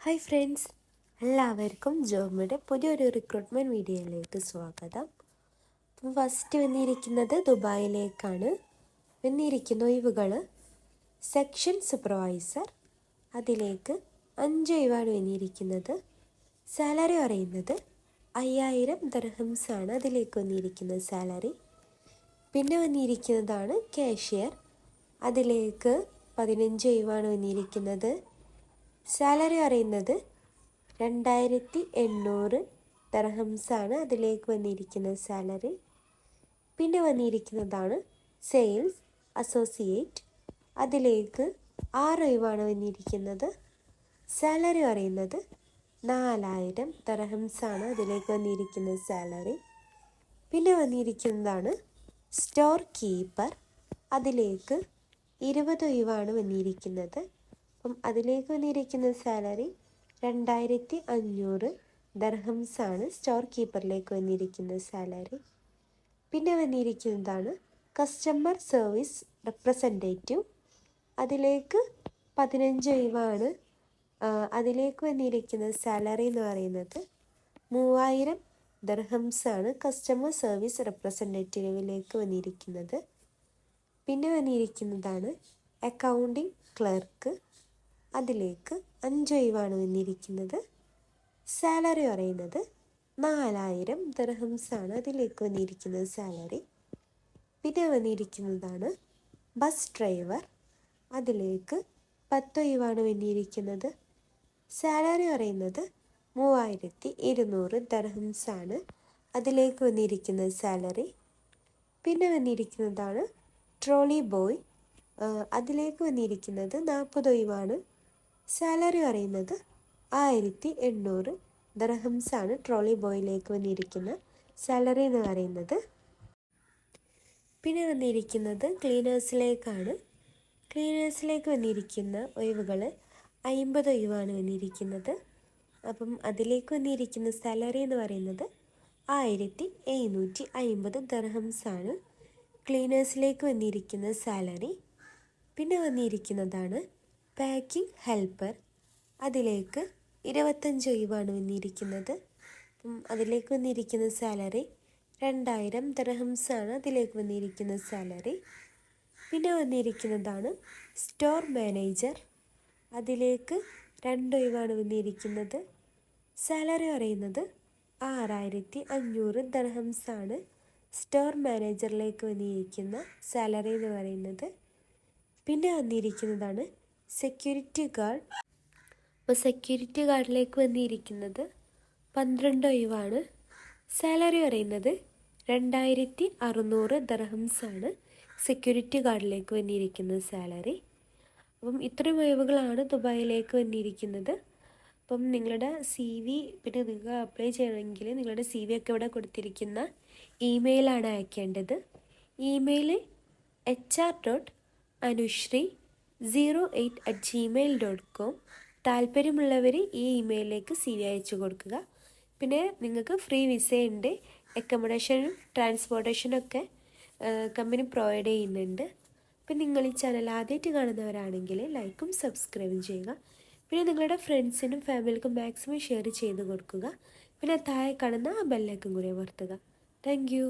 Hi friends, എല്ലാവർക്കും ജോബിയുടെ പുതിയൊരു recruitment വീഡിയോയിലേക്ക് സ്വാഗതം. അപ്പം ഫസ്റ്റ് വന്നിരിക്കുന്നത് ദുബായിലേക്കാണ്. വന്നിരിക്കുന്ന ഒഴിവുകൾ സെക്ഷൻ സൂപ്പർവൈസർ, അതിലേക്ക് 5 ഒഴിവാണ് വന്നിരിക്കുന്നത്. സാലറി പറയുന്നത് 5000 ദിർഹംസ് ആണ് അതിലേക്ക് വന്നിരിക്കുന്ന സാലറി. പിന്നെ വന്നിരിക്കുന്നതാണ് കാഷ്യർ, അതിലേക്ക് 15 ഒഴിവാണ് വന്നിരിക്കുന്നത്. സാലറി പറയുന്നത് 2800 ദിർഹംസാണ് അതിലേക്ക് വന്നിരിക്കുന്ന സാലറി. പിന്നെ വന്നിരിക്കുന്നതാണ് സെയിൽസ് അസോസിയേറ്റ്, അതിലേക്ക് 6 ഒഴിവാണ് വന്നിരിക്കുന്നത്. സാലറി പറയുന്നത് 4000 ദിർഹംസാണ് അതിലേക്ക് വന്നിരിക്കുന്ന സാലറി. പിന്നെ വന്നിരിക്കുന്നതാണ് സ്റ്റോർ കീപ്പർ, അതിലേക്ക് 20 ഒഴിവാണ് വന്നിരിക്കുന്നത്. അപ്പം അതിലേക്ക് വന്നിരിക്കുന്ന സാലറി 2500 ദിർഹംസാണ് സ്റ്റോർ കീപ്പറിലേക്ക് വന്നിരിക്കുന്ന സാലറി. പിന്നെ വന്നിരിക്കുന്നതാണ് കസ്റ്റമർ സർവീസ് റെപ്രസെൻറ്റേറ്റീവ്, അതിലേക്ക് 15 ഒഴിവാണ്. അതിലേക്ക് വന്നിരിക്കുന്ന സാലറി എന്ന് പറയുന്നത് 3000 ദിർഹംസാണ് കസ്റ്റമർ സർവീസ് റെപ്രസെൻറ്റേറ്റീവിലേക്ക് വന്നിരിക്കുന്നത്. പിന്നെ വന്നിരിക്കുന്നതാണ് അക്കൗണ്ടിംഗ് ക്ലർക്ക്, അതിലേക്ക് 5 ഒഴിവാണ് വന്നിരിക്കുന്നത്. സാലറി പറയുന്നത് 4000 ദിർഹംസാണ് അതിലേക്ക് വന്നിരിക്കുന്ന സാലറി. പിന്നെ വന്നിരിക്കുന്നതാണ് ബസ് ഡ്രൈവർ, അതിലേക്ക് 10 ഒഴിവാണ് വന്നിരിക്കുന്നത്. സാലറി പറയുന്നത് 3200 ദിർഹംസാണ് അതിലേക്ക് വന്നിരിക്കുന്ന സാലറി. പിന്നെ വന്നിരിക്കുന്നതാണ് ട്രോളി ബോയ്, അതിലേക്ക് വന്നിരിക്കുന്നത് 40 ഒഴിവാണ്. സാലറി പറയുന്നത് 1800 ദിർഹംസാണ് ട്രോളി ബോയിലേക്ക് വന്നിരിക്കുന്ന സാലറി എന്ന് പറയുന്നത്. പിന്നെ വന്നിരിക്കുന്നത് ക്ലീനേഴ്സിലേക്കാണ്. ക്ലീനേഴ്സിലേക്ക് വന്നിരിക്കുന്ന ഒഴിവുകൾ 50 ഒഴിവാണ് വന്നിരിക്കുന്നത്. അപ്പം അതിലേക്ക് വന്നിരിക്കുന്ന സാലറി എന്ന് പറയുന്നത് 1750 ദിർഹംസാണ് ക്ലീനേഴ്സിലേക്ക് വന്നിരിക്കുന്ന സാലറി. പിന്നെ വന്നിരിക്കുന്നതാണ് പാക്കിംഗ് ഹെൽപ്പർ, അതിലേക്ക് 25 ഒഴിവാണ് വന്നിരിക്കുന്നത്. അപ്പം അതിലേക്ക് വന്നിരിക്കുന്ന സാലറി 2000 ദിർഹംസാണ് അതിലേക്ക് വന്നിരിക്കുന്ന സാലറി. പിന്നെ വന്നിരിക്കുന്നതാണ് സ്റ്റോർ മാനേജർ, അതിലേക്ക് 2 ഒഴിവാണ് വന്നിരിക്കുന്നത്. സാലറി പറയുന്നത് 6500 ദിർഹംസാണ് സ്റ്റോർ മാനേജറിലേക്ക് വന്നിരിക്കുന്ന സാലറി എന്ന് പറയുന്നത്. പിന്നെ വന്നിരിക്കുന്നതാണ് സെക്യൂരിറ്റി ഗാർഡ്. അപ്പോൾ സെക്യൂരിറ്റി ഗാർഡിലേക്ക് വന്നിരിക്കുന്നത് 12 ഒഴിവാണ്. സാലറി പറയുന്നത് 2600 ദിർഹംസാണ് സെക്യൂരിറ്റി ഗാർഡിലേക്ക് വന്നിരിക്കുന്ന സാലറി. അപ്പം ഇത്രയും ഒഴിവുകളാണ് ദുബായിലേക്ക് വന്നിരിക്കുന്നത്. അപ്പം നിങ്ങളുടെ CV, പിന്നെ നിങ്ങൾ അപ്ലൈ ചെയ്യണമെങ്കിൽ നിങ്ങളുടെ CV ഒക്കെ ഇവിടെ കൊടുത്തിരിക്കുന്ന ഇമെയിലാണ് അയക്കേണ്ടത്. Email hr.anushri08@gmail.com. താല്പര്യമുള്ളവർ ഈ ഇമെയിലിലേക്ക് CV അയച്ചു കൊടുക്കുക. പിന്നെ നിങ്ങൾക്ക് ഫ്രീ വിസയുണ്ട്, അക്കോമഡേഷനും ട്രാൻസ്പോർട്ടേഷനൊക്കെ കമ്പനി പ്രൊവൈഡ് ചെയ്യുന്നുണ്ട്. അപ്പം നിങ്ങൾ ഈ ചാനൽ ആദ്യമായിട്ട് കാണുന്നവരാണെങ്കിൽ ലൈക്കും സബ്സ്ക്രൈബും ചെയ്യുക. പിന്നെ നിങ്ങളുടെ ഫ്രണ്ട്സിനും ഫാമിലിക്കും മാക്സിമം ഷെയർ ചെയ്ത് കൊടുക്കുക. പിന്നെ താഴെ കാണുന്ന ആ ബെല്ലൈക്കൺ കൂടി അമർത്തുക. Thank you.